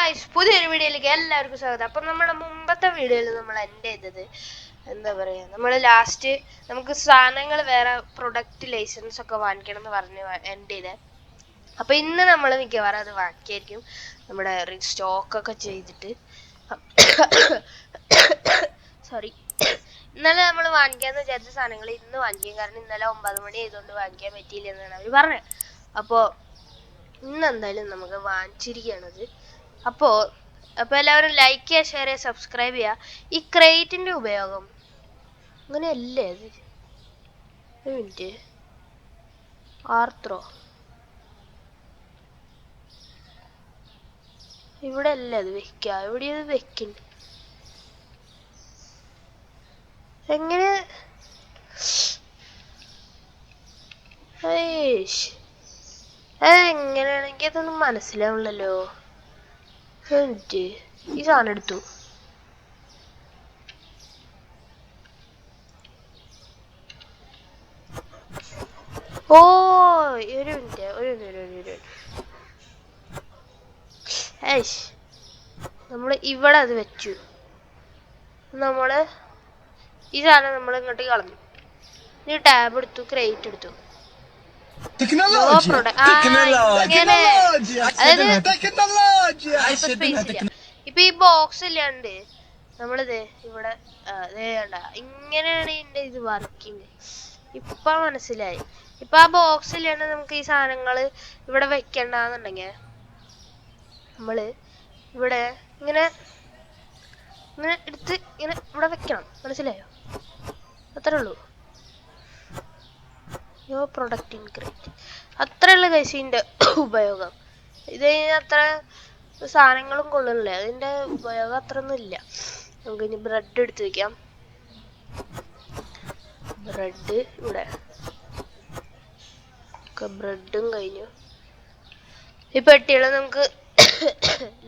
Guys, പുതിയൊരു വീഡിയോയിലേക്ക് എല്ലാവർക്കും സ്വാഗതം. അപ്പം നമ്മുടെ മുമ്പത്തെ വീഡിയോയിൽ നമ്മൾ എൻഡ് ചെയ്തത് എന്താ പറയുക, നമ്മൾ ലാസ്റ്റ് നമുക്ക് സാധനങ്ങൾ വേറെ പ്രൊഡക്റ്റ് ലൈസൻസ് ഒക്കെ വാങ്ങിക്കണം എന്ന് പറഞ്ഞ് എൻഡ് ചെയ്തേ. അപ്പം ഇന്ന് നമ്മൾ മിക്കവാറും അത് വാങ്ങിക്കായിരിക്കും, നമ്മുടെ സ്റ്റോക്കൊക്കെ ചെയ്തിട്ട്. സോറി, ഇന്നലെ നമ്മൾ വാങ്ങിക്കാന്ന് വിചാരിച്ച സാധനങ്ങൾ ഇന്ന് വാങ്ങിക്കും. കാരണം ഇന്നലെ 9 മണി ആയതുകൊണ്ട് വാങ്ങിക്കാൻ പറ്റിയില്ല എന്നാണ് അവർ പറഞ്ഞത്. അപ്പോൾ ഇന്ന് എന്തായാലും നമുക്ക് വാങ്ങിച്ചിരിക്കുകയാണത്. അപ്പോൾ എല്ലാവരും ലൈക്ക് ചെയ്യുക, ഷെയർ ചെയ്യുക, സബ്സ്ക്രൈബ് ചെയ്യുക. ഈ ക്രേറ്റിൻ്റെ ഉപയോഗം അങ്ങനെയല്ലേ അത്? ഒരു മിനിറ്റ്, ആർത്രോ ഇവിടെ അല്ലേ അത് വെക്കുക? എവിടെയത് വെക്കണ്ട? എങ്ങനെ? എങ്ങനെയാണെങ്കിൽ അതൊന്നും മനസ്സിലാവില്ലല്ലോ. ഈ സാധനം എടുത്തു. ഓ, ഒരു മിനിറ്റ്. നമ്മള് ഇവിടെ അത് വെച്ചു. നമ്മള് ഈ സാധനം നമ്മൾ ഇങ്ങോട്ട് കളഞ്ഞു. ഇനി ടാബ് എടുത്തു, ക്രേറ്റ് എടുത്തു. ഇപ്പൊ ഈ ബോക്സ് ഇല്ലാണ്ട് നമ്മളിത് ഇവിടെ ഇങ്ങനെയാണ് ഇതിന്റെ ഇത് വർക്കിംഗ്. ഇപ്പൊ മനസ്സിലായി. ഇപ്പൊ ആ ബോക്സ് ഇല്ലാണ്ട് നമുക്ക് ഈ സാധനങ്ങള് ഇവിടെ വെക്കണ്ടെന്നുണ്ടെങ്കിൽ നമ്മള് ഇവിടെ ഇങ്ങനെ എടുത്ത് ഇങ്ങനെ ഇവിടെ വെക്കണം. മനസ്സിലായോ? അത്രേ ഉള്ളൂ. പ്രൊഡക്റ്റ് ഇൻക്രീറ്റ് അത്രയുള്ള കേസിന്റെ ഉപയോഗം. ഇത് അത്ര സാധനങ്ങളും കൊള്ളുന്നില്ല, അതിന്റെ ഉപയോഗം അത്ര ഒന്നും ഇല്ല. നമുക്ക് ഇനി ബ്രെഡ് എടുത്ത് വെക്കാം. ബ്രെഡ് ഇവിടെ, ബ്രെഡും കഴിഞ്ഞു. ഈ പെട്ടികൾ നമുക്ക്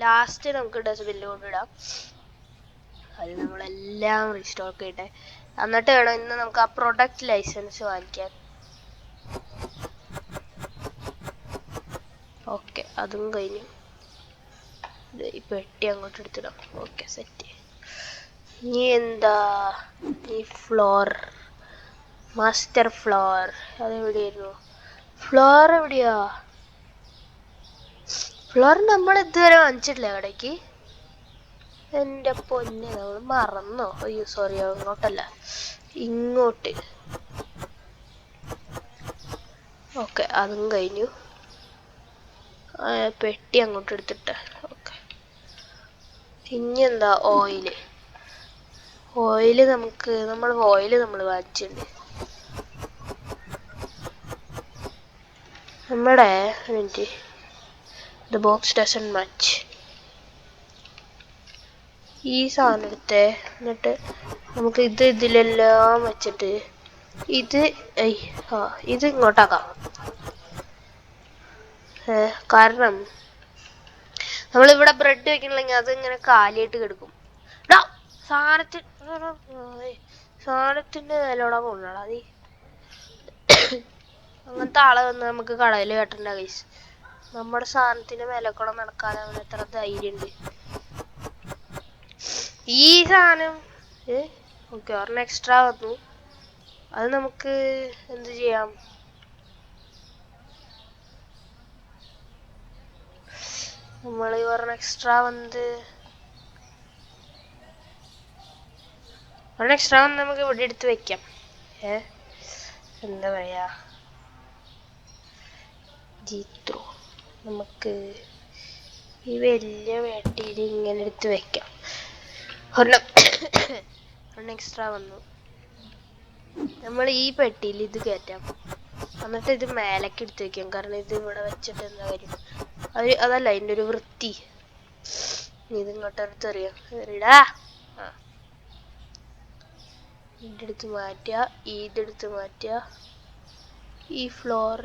ലാസ്റ്റ് നമുക്ക് ഡസ്റ്റ്ബിന്നിൽ കൊണ്ടിടാം. അത് നമ്മളെല്ലാം റീസ്റ്റോക്ക് ചെയ്യട്ടെ. എന്നിട്ട് വേണം ഇന്ന് നമുക്ക് ആ പ്രൊഡക്റ്റ് ലൈസൻസ് വാങ്ങിക്കാൻ. ഓക്കെ, അതും കഴിഞ്ഞു. ഈ പെട്ടി അങ്ങോട്ട് എടുത്തിടാം. Okay, set. ഇനി എന്താ? ഈ ഫ്ലോർ, മാസ്റ്റർ ഫ്ലോർ അതെവിടെയായിരുന്നു? ഫ്ലോർ എവിടെയാ? ഫ്ലോർ നമ്മൾ ഇതുവരെ വാങ്ങിച്ചിട്ടില്ല കടയ്ക്ക്. എൻ്റെ പൊന്നെ, നമ്മൾ മറന്നോ? അയ്യോ സോറി, അങ്ങോട്ടല്ല ഇങ്ങോട്ട്. ഓക്കെ, അതും കഴിഞ്ഞു. പെട്ടി അങ്ങോട്ട് എടുത്തിട്ട്. ഓക്കെ, ഇനി എന്താ? ഓയില് നമ്മൾ വാങ്ങിച്ചിട്ടുണ്ട്. നമ്മുടെ the box doesn't match. ഈ സാധനം എടുത്തേ, എന്നിട്ട് നമുക്ക് ഇതിലെല്ലാം വെച്ചിട്ട് ഇത് ഇങ്ങോട്ടാക്കാം. കാരണം നമ്മളിവിടെ ബ്രെഡ് വെക്കണില്ലെങ്കിൽ അത് ഇങ്ങനെ കാലിയായിട്ട് കിടക്കും. സാധനത്തിന്റെ വിലയോടെ കൊണ്ടാ നീ. അങ്ങനത്തെ ആളെ വന്ന് നമുക്ക് കടയിൽ കെട്ടണ്ട ഗൈസ്. നമ്മുടെ സാധനത്തിന്റെ വിലക്കൂടെ നടക്കാൻ അവന് എത്ര ധൈര്യമുണ്ട്. ഈ സാധനം ഓക്കെ, ഒരെണ്ണം എക്സ്ട്രാ വന്നു. അത് നമുക്ക് എന്ത് ചെയ്യാം? നമ്മൾ ഒരെണ്ണം എക്സ്ട്രാ വന്ന് നമുക്ക് ഇവിടെ എടുത്ത് വെക്കാം. എന്താ പറയാ, ജീത്രോ നമുക്ക് ഈ വലിയ വേട്ടിയിൽ ഇങ്ങനെ എടുത്ത് വെക്കാം. ഒരെണ്ണം എക്സ്ട്രാ വന്നു. നമ്മൾ ഈ പെട്ടിയിൽ ഇത് കയറ്റാം. എന്നിട്ട് ഇത് മേലേക്ക് എടുത്ത് വെക്കാം. കാരണം ഇത് ഇവിടെ വെച്ചിട്ട് എന്താ കാര്യം? അതല്ല അതിൻ്റെ ഒരു വൃത്തി. ഇത് ഇങ്ങോട്ട് എടുത്തെറിയാം. ഇതെടുത്ത് മാറ്റുക, ഇതെടുത്ത് മാറ്റുക, ഈ ഫ്ലോർ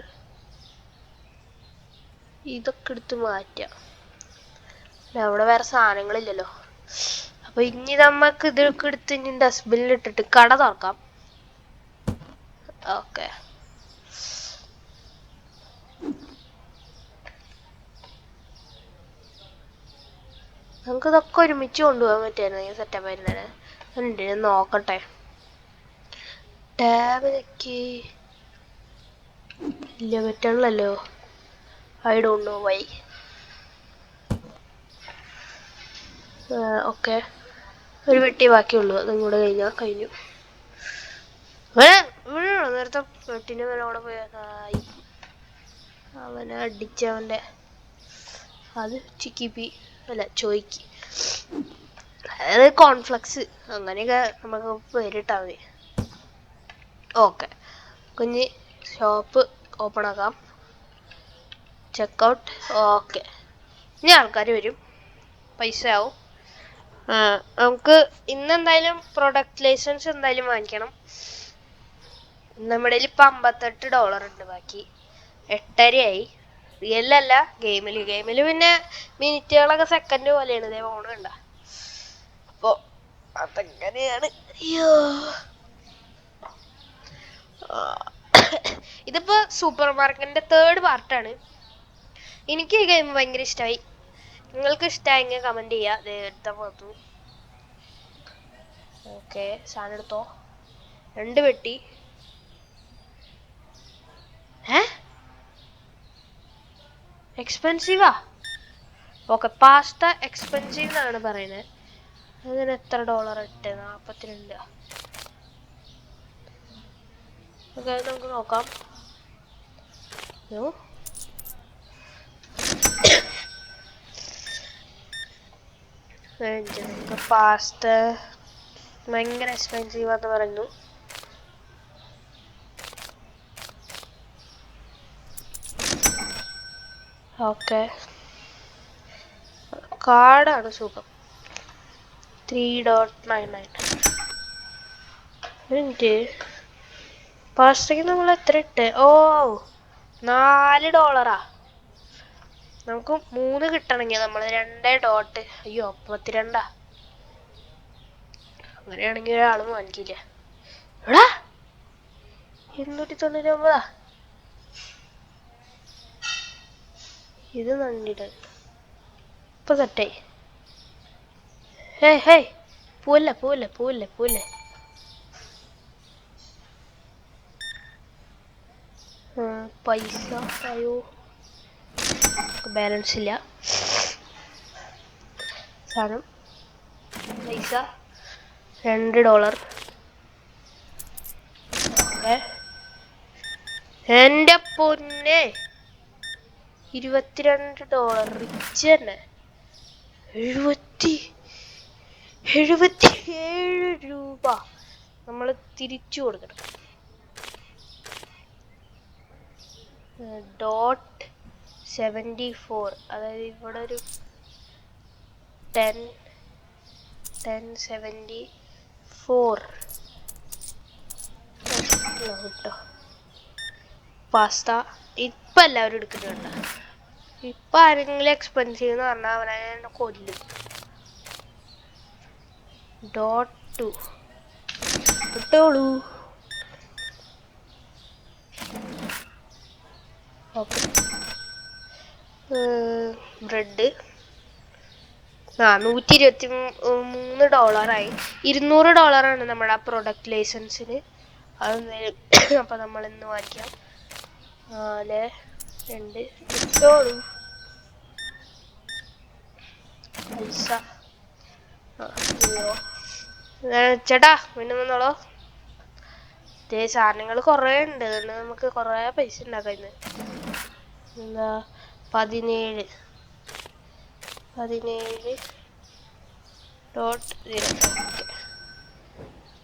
ഇതൊക്കെ എടുത്ത് മാറ്റുക. അവിടെ വേറെ സാധനങ്ങളില്ലല്ലോ. അപ്പൊ ഇനി നമുക്ക് ഇതൊക്കെ എടുത്ത് ഇനി ഡസ്റ്റ്ബിന്നിൽ ഇട്ടിട്ട് കട തുറക്കാം. ഓക്കെ, നമുക്ക് ഇതൊക്കെ ഒരുമിച്ച് കൊണ്ടുപോകാൻ പറ്റുമായിരുന്നു സെറ്റപ്പ് ആയിരുന്നേ. ഉണ്ട് നോക്കട്ടെ. ടാബ് ഞെക്കി ഇല്ല പറ്റണല്ലോ. I don't know why. Okay, ഒരു വെട്ടി ബാക്കിയുള്ളൂ. അതും കൂടെ കഴിഞ്ഞാൽ കഴിഞ്ഞു. നേരത്തെ വെട്ടിന് വില കൂടെ പോയി അവനെ അടിച്ചവൻ്റെ അത് ചിക്കിപ്പി അല്ല ചോയ്ക്ക്, അതായത് കോൺഫ്ലക്സ് അങ്ങനെയൊക്കെ നമുക്ക് പേരിട്ടാൽ മതി. ഓക്കെ, കുഞ്ഞ് ഷോപ്പ് ഓപ്പൺ ആക്കാം. ചെക്കൗട്ട്. ഓക്കെ, ഇനി ആൾക്കാർ വരും, പൈസ ആവും. നമുക്ക് ഇന്നെന്തായാലും പ്രൊഡക്റ്റ് ലൈസൻസ് എന്തായാലും വാങ്ങിക്കണം. നമ്മുടെ കയ്യിൽ ഇപ്പം $58 ഉണ്ട്. ബാക്കി 8:30 റിയലല്ല, ഗെയിമില് പിന്നെ മിനിറ്റുകളൊക്കെ സെക്കൻഡ് പോലെയാണ്. ഇതേ ഫോണ് കണ്ട. അപ്പൊ അതെങ്ങനെയാണ്. അയ്യോ, ഇതിപ്പോ സൂപ്പർ മാർക്കറ്റിന്റെ 3rd പാർട്ടാണ്. എനിക്ക് ഈ ഗെയിം ഭയങ്കര ഇഷ്ടമായി. നിങ്ങൾക്ക് ഇഷ്ടമായെങ്കിൽ കമന്റ് ചെയ്യാ. എടുത്ത പുറത്തു. ഓക്കെ, സാധനം എടുത്തോ. 2 വെട്ടി. എക്സ്പെൻസീവാ? ഓക്കെ, പാസ്ത എക്സ്പെൻസീവ് എന്നാണ് പറയുന്നത്. അതിന് എത്ര $? ഇട്ട്? 42. ഓക്കെ, നമുക്ക് നോക്കാം. പാസ്ത ഭയങ്കര എക്സ്പെൻസീവ് ആന്ന് പറയുന്നു. ഓക്കെ, കാർഡാണ് സുഖം. 3.99. മിനിറ്റ്, പാസ്തയ്ക്ക് നമ്മൾ എത്ര ഇട്ട്? ഓ, $4. നമുക്ക് 3 കിട്ടണമെങ്കിൽ നമ്മൾ 2. അയ്യോ, 32. അങ്ങനെയാണെങ്കിൽ ഒരാളും വാങ്ങിക്കില്ല. എടാ 299. ഇത് നണ്ടിട്ട് ഇപ്പൊ സെറ്റായി. ഹേയ് പോലെ പൈസ. അയ്യോ, ബാലൻസ് ഇല്ല. സാധനം പൈസ $2. എന്റെ പൊന്നെ, $22. റിച്ച് തന്നെ. 77 രൂപ നമ്മൾ തിരിച്ചു കൊടുക്കണം. .74, അതായത് ഇവിടെ ഒരു 10.74 കിട്ടോ. പാസ്ത ഇപ്പം എല്ലാവരും എടുക്കുന്നുണ്ട്. ഇപ്പം ആരെങ്കിലും എക്സ്പെൻസീവ് എന്ന് പറഞ്ഞാൽ അവനെ കൊല്ലും. .2 കിട്ടോളൂ. ഓക്കെ, ബ്രെഡ് $123 ആയി. $200 നമ്മുടെ ആ പ്രൊഡക്റ്റ് ലൈസൻസിന്. അത് അപ്പം നമ്മൾ ഇന്ന് വാങ്ങിക്കാം. 4.2 കിട്ടോളൂ. പൈസ ചേട്ടാ പിന്നെ വന്നോളോ. സാധനങ്ങൾ കുറേ ഉണ്ട്, അതുകൊണ്ട് നമുക്ക് കുറേ പൈസ ഉണ്ടാക്കാം ഇന്ന്. എന്താ 17.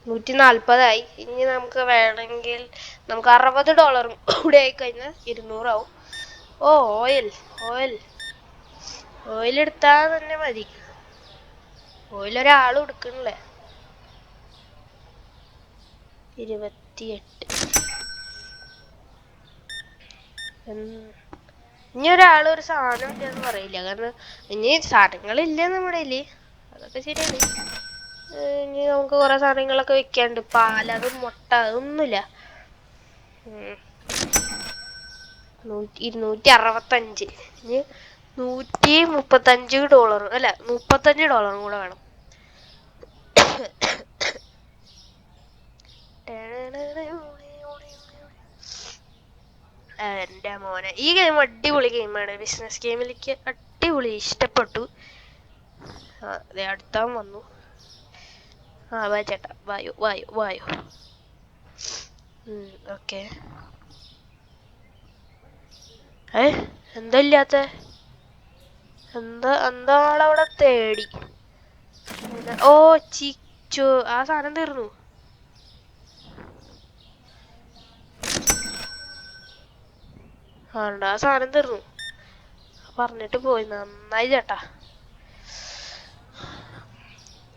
140 ആയി. ഇനി നമുക്ക് വേണമെങ്കിൽ നമുക്ക് $60 കൂടെ ആയി കഴിഞ്ഞാൽ 200 ആവും. ഓ, ഓയിൽ എടുത്താൽ തന്നെ മതി. ഓയിൽ ഒരാളും എടുക്കണില്ലേ. 28. ഇനി ഒരാളും ഒരു സാധനം ഇല്ലെന്ന് പറയില്ല, കാരണം ഇനി സാധനങ്ങളില്ല നമ്മുടെ കയ്യില്. അതൊക്കെ ശരിയാണ്. ഇനി നമുക്ക് കുറെ സാധനങ്ങളൊക്കെ വെക്കാണ്ട്. പാൽ, അത് മുട്ട, അതൊന്നുമില്ല. 265. ഇനി $135 അല്ല $35 കൂടെ വേണം. എൻ്റെ മോനെ, ഈ ഗെയിം അടിപൊളി ഗെയിമാണ്. ബിസിനസ് ഗെയിമിലേക്ക് അടിപൊളി, ഇഷ്ടപ്പെട്ടു. അടുത്താൻ വന്നു. വാ ചേട്ടാ, വായോ വായോ വായോ. ഓക്കെ. എന്താ ഇല്ലാത്ത? എന്താ ആളവിടെ തേടി? ഓ ചിച്ചു, ആ സാധനം തീർന്നു. ആ സാധനം തീർന്നു. പറഞ്ഞിട്ട് പോയി, നന്നായി ചേട്ടാ.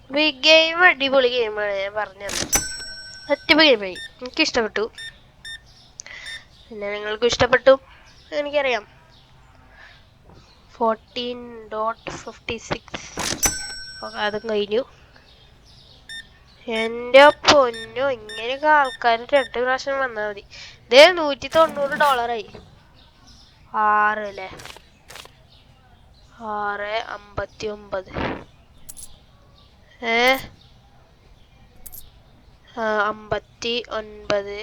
ഈ ഗെയിം അടിപൊളി ഗെയിമാണ്, ഞാൻ പറഞ്ഞത്. അടിപൊളി ഗെയിമായി, എനിക്കിഷ്ടപ്പെട്ടു. പിന്നെ നിങ്ങൾക്കും ഇഷ്ടപ്പെട്ടു എനിക്കറിയാം. 14.56 അതും കഴിഞ്ഞു. എൻ്റെ പൊന്നോ, ഇങ്ങനെയൊക്കെ ആൾക്കാർ 2 പ്രാവശ്യം വന്നാൽ മതി. ഇതേ $190 6 അല്ലേ? 6.59 59.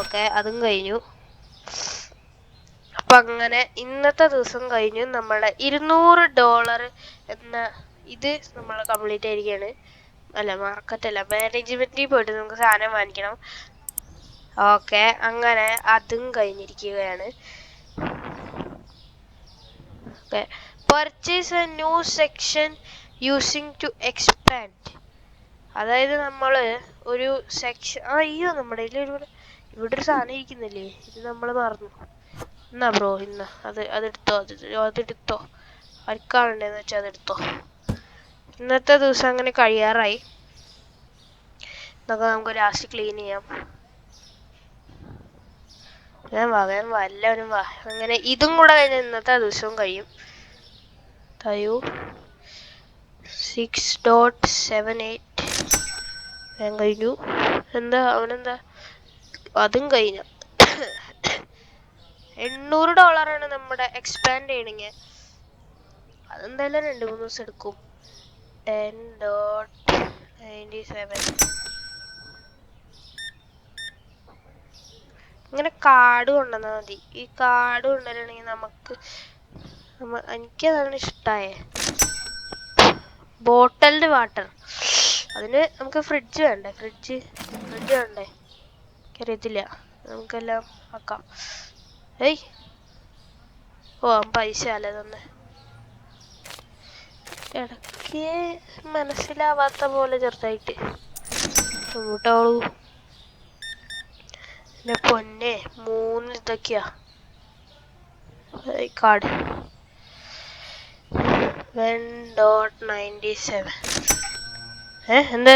ഓക്കെ, അതും കഴിഞ്ഞു. അപ്പൊ അങ്ങനെ ഇന്നത്തെ ദിവസം കഴിഞ്ഞു. നമ്മളെ $200 എന്ന ഇത് നമ്മൾ കംപ്ലീറ്റ് ആയിരിക്കുകയാണ്. അല്ല, മാർക്കറ്റ് അല്ല, മാനേജ്മെന്റിൽ പോയിട്ട് നമുക്ക് സാധനം വാങ്ങിക്കണം. ഓക്കെ, അങ്ങനെ അതും കഴിഞ്ഞിരിക്കുകയാണ്. Okay, purchase a new section using to expand. അതായത് നമ്മൾ ഒരു സെക്ഷൻ, അയ്യോ നമ്മുടെ ഇവിടെ ഒരു സാധനം ഇരിക്കുന്നില്ലേ, ഇത് നമ്മൾ മറന്നു. എന്നാ ബ്രോ, അതെടുത്തോ, അതെടുത്തോ, ആർക്കാണുണ്ടെന്ന് വെച്ചാൽ അതെടുത്തോ. ഇന്നത്തെ ദിവസം അങ്ങനെ കഴിയാറായി. ഇതൊക്കെ നമുക്ക് ലാസ്റ്റ് ക്ലീൻ ചെയ്യാം. വേഗം വാ എല്ലാവരും വാ. അങ്ങനെ ഇതും കൂടെ കഴിഞ്ഞ ഇന്നത്തെ ദിവസവും കഴിയും. 6.78 വേഗം കഴിഞ്ഞു. അവനെന്താ അതും കഴിഞ്ഞു. $800 നമ്മുടെ എക്സ്പാൻഡ് ചെയ്യണമെങ്കിൽ. അതെന്തായാലും 2-3 ദിവസം എടുക്കും. 10.97 ഇങ്ങനെ കാർഡ് കൊണ്ടുവന്നാൽ മതി. ഈ കാർഡ് കൊണ്ടുവരണമെങ്കിൽ എനിക്കതാണ് ഇഷ്ടമായേ. ബോട്ടിൽഡ് വാട്ടർ, അതിന് നമുക്ക് ഫ്രിഡ്ജ് വേണ്ടേ? ഫ്രിഡ്ജ് വേണ്ടേ? എനിക്കറിയത്തില്ല, നമുക്കെല്ലാം ആക്കാം. പൈസ അല്ലേ തന്നെ. ഇടയ്ക്ക് മനസ്സിലാവാത്ത പോലെ ചെറുതായിട്ട് കൂട്ടോളൂ. എൻ്റെ പൊന്നെ, 3 ഇതൊക്കെയാ കാർഡ്. 1.97 എന്താ?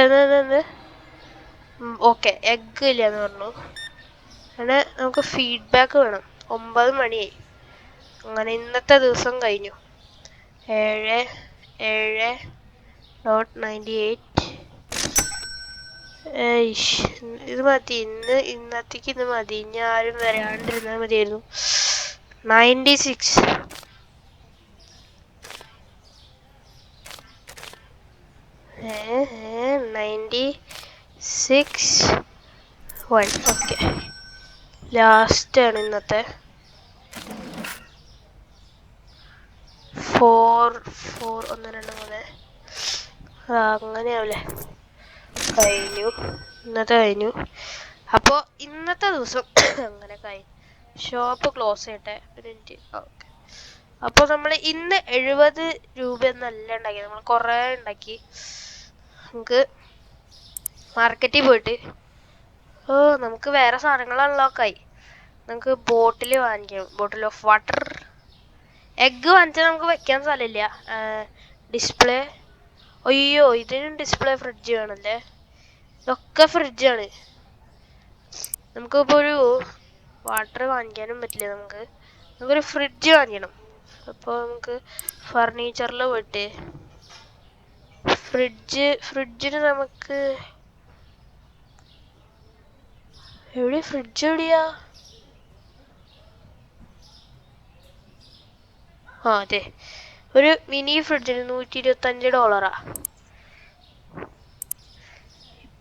ഓക്കെ, എഗ് ഇല്ലാന്ന് പറഞ്ഞു. അങ്ങനെ നമുക്ക് ഫീഡ്ബാക്ക് വേണം. 9 മണിയായി. അങ്ങനെ ഇന്നത്തെ ദിവസം കഴിഞ്ഞു. 7.98 ഇത് മതി. ഇന്നത്തേക്ക് ഇത് മതി. ഇനി ആരും വരാണ്ടിരുന്നാൽ മതിയായിരുന്നു. 96 96.1. ഓക്കെ, ലാസ്റ്റ് ആണ് ഇന്നത്തെ. 4 1 2 3 അങ്ങനെയാവല്ലേ? കഴിഞ്ഞു, ഇന്നത്തെ കഴിഞ്ഞു. അപ്പോൾ ഇന്നത്തെ ദിവസം അങ്ങനെ കഴിഞ്ഞു. ഷോപ്പ് ക്ലോസ് ചെയ്യട്ടെ ഒരു മിനിറ്റ്. ഓക്കെ, അപ്പോൾ നമ്മൾ ഇന്ന് 70 രൂപയൊന്നല്ല ഉണ്ടാക്കി, നമ്മൾ കുറേ ഉണ്ടാക്കി. നമുക്ക് മാർക്കറ്റിൽ പോയിട്ട് നമുക്ക് വേറെ സാധനങ്ങൾ അൺലോക്ക് ആയി. നമുക്ക് ബോട്ടിൽ വാങ്ങിക്കണം, ബോട്ടിൽ ഓഫ് വാട്ടർ. എഗ്ഗ് വാങ്ങിച്ചാൽ നമുക്ക് വെക്കാൻ സ്ഥലമില്ല. ഡിസ്പ്ലേ, അയ്യോ ഇതിനും ഡിസ്പ്ലേ ഫ്രിഡ്ജ് വേണമല്ലേ? ഇതൊക്കെ ഫ്രിഡ്ജാണ്. നമുക്കിപ്പോൾ ഒരു വാട്ടർ വാങ്ങിക്കാനും പറ്റില്ല. നമുക്കൊരു ഫ്രിഡ്ജ് വാങ്ങിക്കണം. അപ്പോൾ നമുക്ക് ഫർണിച്ചറിൽ പോയിട്ട് ഫ്രിഡ്ജിന് നമുക്ക് ഫ്രിഡ്ജ് എവിടെയാ? ആ അതെ, ഒരു മിനി ഫ്രിഡ്ജിന് $125.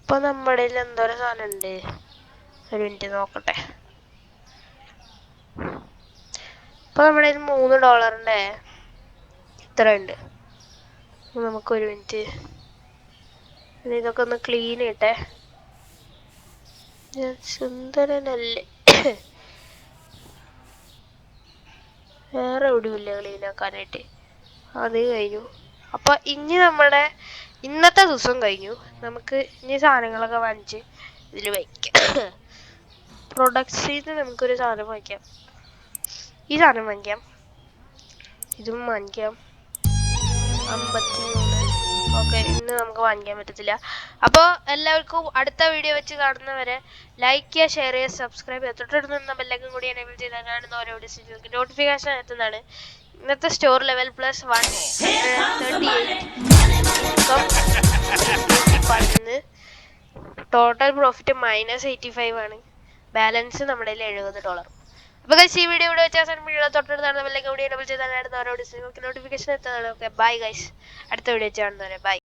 ഇപ്പൊ നമ്മുടെ എന്തോരം സാധനം ഉണ്ട്? ഒരു മിനിറ്റ് നോക്കട്ടെ. ഇപ്പൊ നമ്മുടെ $3 ഇത്ര ഉണ്ട്. നമുക്കൊരു മിനിറ്റ് ഇതൊക്കെ ഒന്ന് ക്ലീൻ ചെയ്യട്ടെ. ഞാൻ സുന്ദരനല്ലേ? വേറെ എവിടെയില്ല ക്ലീൻ ആക്കാനായിട്ട്. അത് കഴിഞ്ഞു. അപ്പൊ ഇനി നമ്മുടെ ഇന്നത്തെ ദിവസം കഴിഞ്ഞു. നമുക്ക് ഇനി സാധനങ്ങളൊക്കെ വാങ്ങിച്ച് ഇതിൽ വയ്ക്കാം. പ്രൊഡക്ട്സിൽ നമുക്കൊരു സാധനം വാങ്ങിക്കാം. ഈ സാധനം വാങ്ങിക്കാം, ഇതും വാങ്ങിക്കാം. 53. ഓക്കെ, ഇന്ന് നമുക്ക് വാങ്ങിക്കാൻ പറ്റത്തില്ല. അപ്പോൾ എല്ലാവർക്കും അടുത്ത വീഡിയോ വെച്ച് കാണുന്നവരെ ലൈക്ക് ചെയ്യുക, ഷെയർ ചെയ്യുക, സബ്സ്ക്രൈബ് ചെയ്യുക. തൊട്ടടുത്ത് ബെല്ലൈക്കൺ കൂടി എനേബിൾ ചെയ്താൽ കാണുന്ന ഓരോ വീഡിയോസിലേക്ക് നോട്ടിഫിക്കേഷൻ എത്തുന്നതാണ്. ഇന്നത്തെ store level plus 138 income total profit -85 ആണ്. ബാലൻസ് നമ്മുടെ $70. അപ്പോൾ ഗൈസ്, ഈ വീഡിയോ ഇവിടെ വെച്ചാൽ തൊട്ടടുത്താണ് ബെല്ലൈക്കൺ കൂടി എനേബിൾ ചെയ്താൽ കാണുന്ന ഓരോ വീഡിയോസിലേക്ക് നോട്ടിഫിക്കേഷൻ എത്തുന്നതാണ്. ഓക്കെ ബൈ ഗൈസ്, അടുത്ത വീഡിയോ വെച്ച് കാണുന്നവരെ ബൈ.